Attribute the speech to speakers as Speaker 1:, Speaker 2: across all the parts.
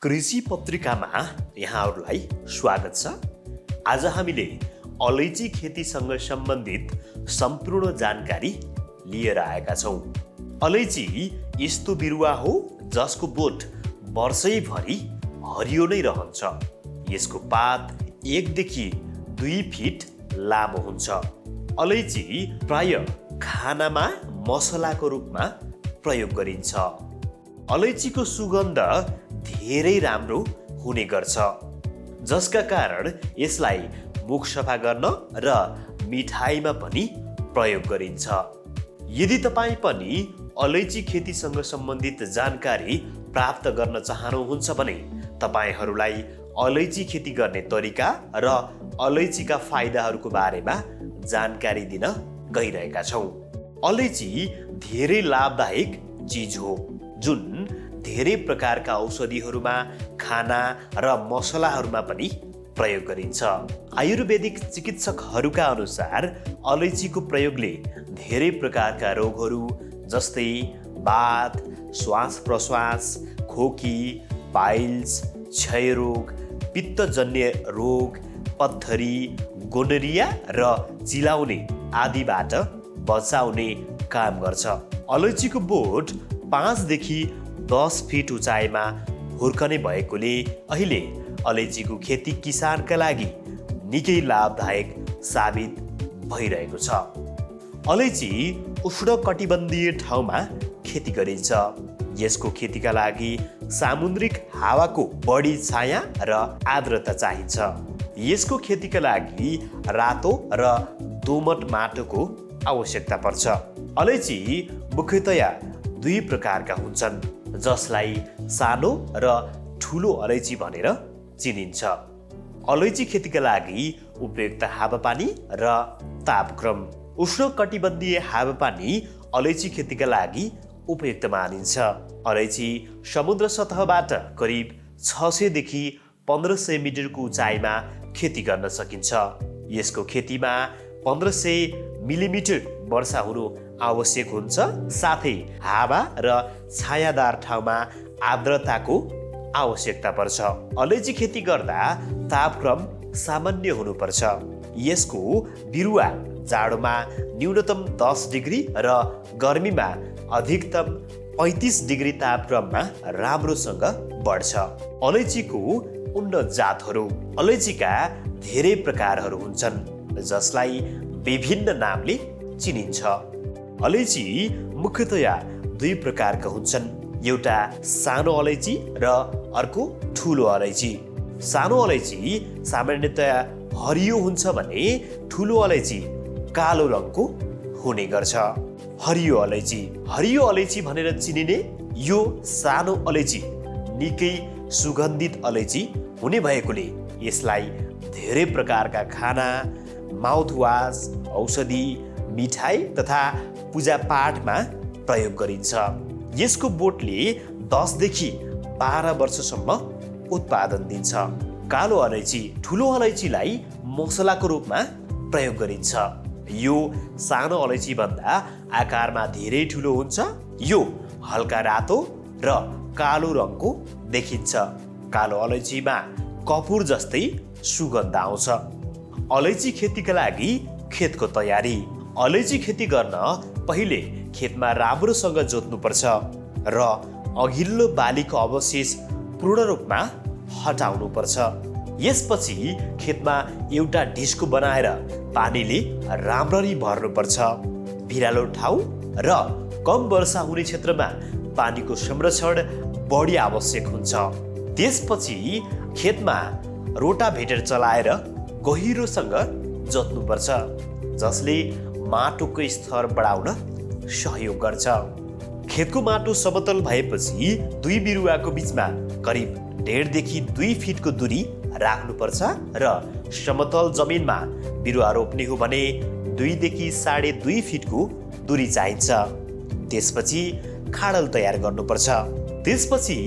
Speaker 1: कृषि पत्रिकामा यहाँहरूलाई स्वागत छ। आज हामीले अलैची खेतीसँग सम्बन्धित सम्पूर्ण जानकारी लिएर आएका छौँ। अलैची यस्तो बिरुवा हो जसको बोट वर्षैभरि हरियो नै रहन्छ। यसको पात 1 देखि 2 फिट लामो हुन्छ। अलैची प्राय खानामा मसलाको रूपमा प्रयोग गरिन्छ। अलैचीको सुगन्ध धेरै राम्रो हुने गर्छ, जसका कारण यसलाई मुख सफा गर्न र मिठाईमा पनि प्रयोग गरिन्छ। यदि तपाईँ पनि अलैची खेतीसँग सम्बन्धित जानकारी प्राप्त गर्न चाहनुहुन्छ भने तपाईहरूलाई अलैची खेती गर्ने तरिका र अलैचीका फाइदाहरूको बारेमा जानकारी दिन गइरहेका छौँ। अलैची धेरै लाभदायक चिज हो जुन धेरै प्रकारका औषधिहरूमा, खाना र मसलाहरूमा पनि प्रयोग गरिन्छ। आयुर्वेदिक चिकित्सकहरूका अनुसार अलैचीको प्रयोगले धेरै प्रकारका रोगहरू जस्तै वात, श्वास प्रश्वास, खोकी, पाइल्स, क्षयरोग, पित्तजन्य रोग, पत्थरी, गोनरिया र चिलाउने आदिबाट बचाउने काम गर्छ। अलैचीको बोट 5 देखि 10 फिट उचाइमा हुर्कने भएकोले अहिले अलैचीको खेती किसानका लागि निकै लाभदायक साबित भइरहेको छ। अलैची उष्णकटिबन्धीय ठाउँमा खेती गरिन्छ। यसको खेतीका लागि सामुद्रिक हावाको बढी छाया र आर्द्रता चाहिन्छ। यसको खेतीका लागि रातो र दोमट माटोको आवश्यकता पर्छ। अलैची मुख्यतया 2 प्रकारका हुन्छन्, जसलाई सानो र ठुलो अलैची भनेर चिनिन्छ। अलैची खेतीका लागि उपयुक्त हावापानी र तापक्रम। उष्णकटिबन्धीय हावापानी अलैची खेतीका लागि उपयुक्त मानिन्छ। अलैची समुद्र सतहबाट करिब 600 देखि 1500 मिटरको उचाइमा खेती गर्न सकिन्छ। यसको खेतीमा 1500 मिलिमिटर वर्षा हुनु आवश्यक हुन्छ, साथै हावा र छायादार ठाउँमा आर्द्रताको आवश्यकता पर्छ। अलैची खेती गर्दा तापक्रम सामान्य हुनुपर्छ। यसको बिरुवा जाडोमा न्यूनतम 10 डिग्री र गर्मीमा अधिकतम 35 डिग्री तापक्रममा राम्रोसँग बढ्छ। अलैचीको उन्नत जातहरू। अलैचीका धेरै प्रकारहरू हुन्छन्, जसलाई विभिन्न नामले चिनिन्छ। अलैची मुख्यतया 2 प्रकारका हुन्छन्, एउटा सानो अलैची र अर्को ठुलो अलैची। सानो अलैची सामान्यतया हरियो हुन्छ भने ठुलो अलैची कालो रङको हुने गर्छ। हरियो अलैची भनेर चिनिने यो सानो अलैची निकै सुगन्धित अलैची हुने भएकोले यसलाई धेरै प्रकारका खाना, माउथवास, औषधि, मिठाई तथा पूजापाठमा प्रयोग गरिन्छ। यसको बोटले 10 देखि 12 वर्षसम्म उत्पादन दिन्छ। कालो अलैची। ठुलो अलैचीलाई मसलाको रूपमा प्रयोग गरिन्छ। यो सानो अलैची भन्दा आकारमा धेरै ठुलो हुन्छ। यो हल्का रातो र कालो रङको देखिन्छ। कालो अलैचीमा कपुर जस्तै सुगन्ध आउँछ। अलैची खेतीका लागि खेतको तयारी। अलैची खेती गर्न पहिले खेतमा राम्रोसँग जोत्नुपर्छ र अघिल्लो बालीको अवशेष पूर्ण रूपमा हटाउनुपर्छ। यसपछि खेतमा एउटा ढिस्को बनाएर पानीले राम्ररी भर्नुपर्छ। भिरालो ठाउँ र कम वर्षा हुने क्षेत्रमा पानीको संरक्षण बढी आवश्यक हुन्छ। त्यसपछि खेतमा रोटाभेटर चलाएर गहिरोसँग जोत्नुपर्छ, जसले माटोको स्तर बढाउन सहयोग गर्छ। खेतको माटो समतल भएपछि 2 बिरुवाको बीचमा करिब 1.5 देखि 2 फिटको दूरी राख्नुपर्छ र समतल जमिनमा बिरुवा रोप्ने हो भने 2 देखि 2.5 फिटको दूरी चाहिन्छ। त्यसपछि खाडल तयार गर्नुपर्छ। त्यसपछि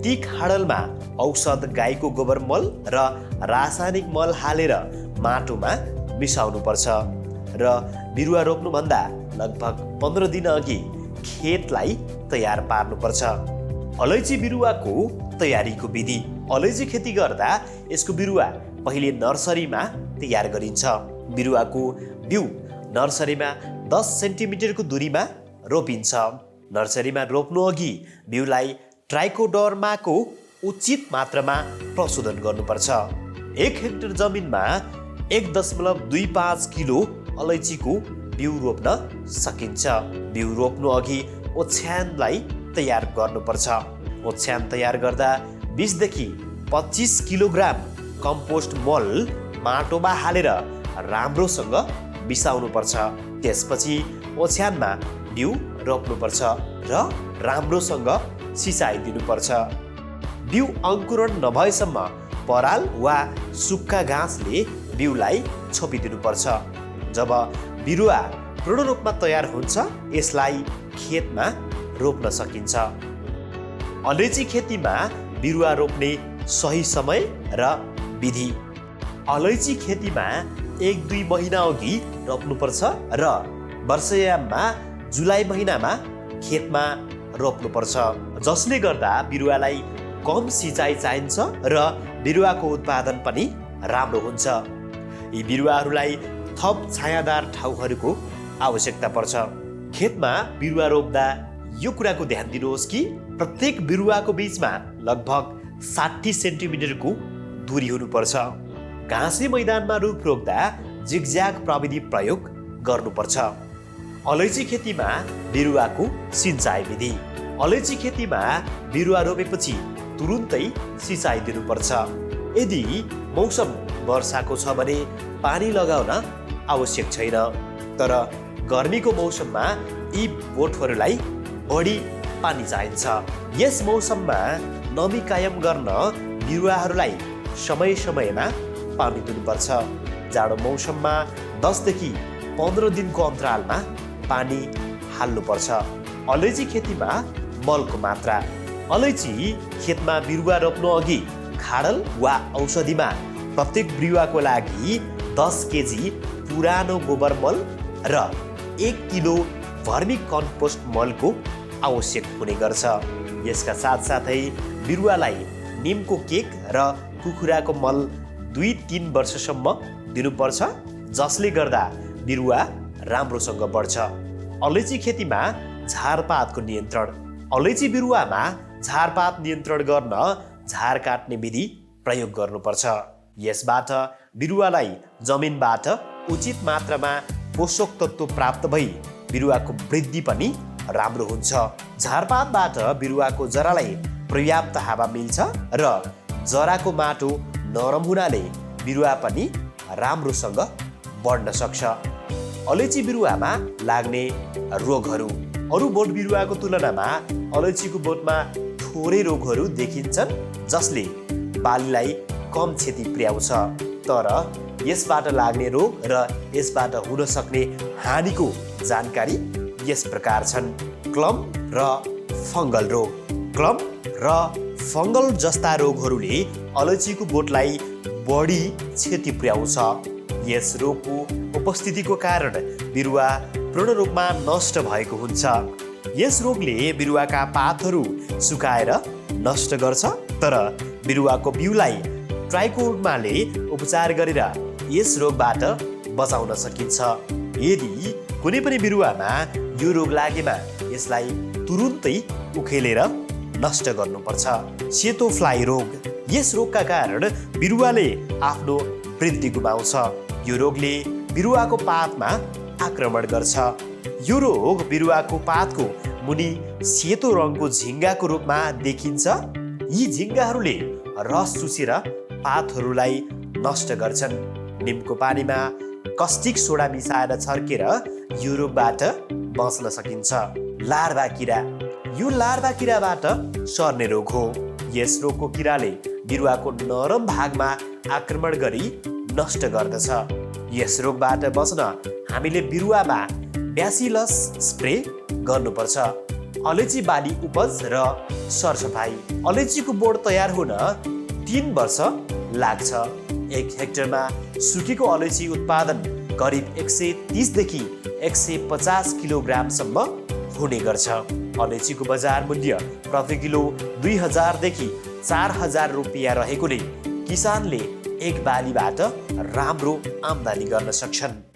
Speaker 1: ती खाडलमा औषध, गाईको गोबर मल र रासायनिक मल हालेर माटोमा मिसाउनुपर्छ र बिरुवा रोप्नुभन्दा लगभग 15 दिन अघि खेतलाई तयार पार्नुपर्छ। अलैची बिरुवाको तयारीको विधि। अलैची खेती गर्दा यसको बिरुवा पहिले नर्सरीमा तयार गरिन्छ। बिरुवाको बिउ नर्सरीमा 10 सेन्टिमिटरको दूरीमा रोपिन्छ। नर्सरीमा रोप्नु अघि बिउलाई ट्राइकोडर्माको उचित मात्रामा प्रशोधन गर्नुपर्छ। 1 हेक्टर जमिनमा 1.25 किलो अलैचीको बिउ रोप्न सकिन्छ। बिउ रोप्नु अघि ओछ्यानलाई तयार गर्नुपर्छ। ओछ्यान तयार गर्दा 20 देखि 25 किलोग्राम कम्पोस्ट मल माटोमा हालेर राम्रोसँग मिसाउनुपर्छ। त्यसपछि ओछ्यानमा बिउ रोप्नुपर्छ र राम्रोसँग सिसाइदिनुपर्छ। बिउ अङ्कुरण नभएसम्म पराल वा सुक्खा घाँसले बिउलाई छोपिदिनुपर्छ। जब बिरुवा पूर्ण रूपमा तयार हुन्छ यसलाई खेतमा रोप्न सकिन्छ। अलैची खेतीमा बिरुवा रोप्ने सही समय र विधि। अलैची खेतीमा 1-2 महिना अघि रोप्नुपर्छ र वर्षायाममा जुलाई महिनामा खेतमा रोप्नुपर्छ, जसले गर्दा बिरुवालाई कम सिँचाइ चाहिन्छ र बिरुवाको उत्पादन पनि राम्रो हुन्छ। यी बिरुवाहरूलाई थप छायादार ठाउँहरूको आवश्यकता पर्छ। खेतमा बिरुवा रोप्दा यो कुराको ध्यान दिनुहोस् कि प्रत्येक बिरुवाको बीचमा लगभग 60 सेन्टिमिटरको दूरी हुनुपर्छ। घाँसे मैदानमा रुख रोप्दा जिगज्याग प्रविधि प्रयोग गर्नुपर्छ। अलैची खेतीमा बिरुवाको सिँचाइ विधि। अलैची खेतीमा बिरुवा रोपेपछि तुरुन्तै सिँचाइ दिनुपर्छ। यदि मौसम वर्षाको छ भने पानी लगाउन आवश्यक छैन, तर गर्मीको मौसममा यी बोटहरूलाई बढी पानी चाहिन्छ। यस मौसममा नमी कायम गर्न बिरुवाहरूलाई समय समयमा पानी दिनुपर्छ। जाडो मौसममा 10 देखि 15 दिनको अन्तरालमा पानी हाल्नुपर्छ। अलैची खेतीमा मलको मात्रा। अलैची खेतमा बिरुवा रोप्नु अघि खाडल वा औषधिमा प्रत्येक बिरुवाको लागि 10 केजी पुरानो गोबर मल र 1 किलो भर्मी कम्पोस्ट मलको आवश्यक हुने गर्छ। यसका साथसाथै बिरुवालाई निमको केक र कुखुराको मल 2-3 वर्षसम्म दिनुपर्छ, जसले गर्दा बिरुवा राम्रोसँग बढ्छ। अलैची खेतीमा झारपातको नियन्त्रण। अलैची बिरुवामा झारपात नियन्त्रण गर्न झार काट्ने विधि प्रयोग गर्नुपर्छ। यसबाट बिरुवालाई जमिनबाट उचित मात्रामा पोषक तत्त्व प्राप्त भई बिरुवाको वृद्धि पनि राम्रो हुन्छ। झारपातबाट बिरुवाको जरालाई पर्याप्त हावा मिल्छ र जराको माटो नरम हुनाले बिरुवा पनि राम्रोसँग बढ्न सक्छ। अलैची बिरुवामा लाग्ने रोगहरू। अरू बोट बिरुवाको तुलनामा अलैचीको बोटमा थोरै रोगहरू देखिन्छन्, जसले बालीलाई कम क्षति पुर्याउँछ। तर यसबाट लाग्ने रोग र यसबाट हुन सक्ने हानिको जानकारी यस प्रकार छन्। क्लम र फङ्गल रोग। क्लम र फङ्गल जस्ता रोगहरूले अलैचीको बोटलाई बढी क्षति पुर्याउँछ। यस रोगको उपस्थितिको कारण बिरुवा पूर्ण रूपमा नष्ट भएको हुन्छ। यस रोगले बिरुवाका पातहरू सुकाएर नष्ट गर्छ, तर बिरुवाको बिउलाई ट्राइकोडर्माले उपचार गरेर यस रोगबाट बचाउन सकिन्छ। यदि कुनै पनि बिरुवामा यो रोग लागेमा यसलाई तुरुन्तै उखेलेर नष्ट गर्नुपर्छ। सेतो फ्लाई रोग। यस रोगका कारण बिरुवाले आफ्नो वृद्धि गुमाउँछ। यो रोगले बिरुवाको पातमा आक्रमण गर्छ। यो रोग बिरुवाको पातको मुनि सेतो रङको झिङ्गाको रूपमा देखिन्छ। यी झिङ्गाहरूले रस चुसेर पातहरूलाई नष्ट गर्छन्। निमको पानीमा कस्टिक सोडा मिसाएर छर्केर यो रोगबाट बच्न सकिन्छ। लार्भा किरा। यो लार्भा किराबाट सर्ने रोग हो। यस रोगको किराले बिरुवाको नरम भागमा आक्रमण गरी नष्ट गर्दछ। यस रोगबाट बच्न हामीले बिरुवामा ब्यासिलस स्प्रे गर्नुपर्छ। अलैची बाली उपज र सरसफाइ। अलैचीको बोट तयार हुन 3 वर्ष लाग्छ। 1 हेक्टरमा सुकेको अलैची उत्पादन करिब 130 देखि 150 किलोग्रामसम्म हुने गर्छ। अलैचीको बजार मूल्य प्रति किलो 2000 देखि 4000 रुपियाँ रहेकोले किसानले एक बालीबाट राम्रो आम्दानी गर्न सक्छन्।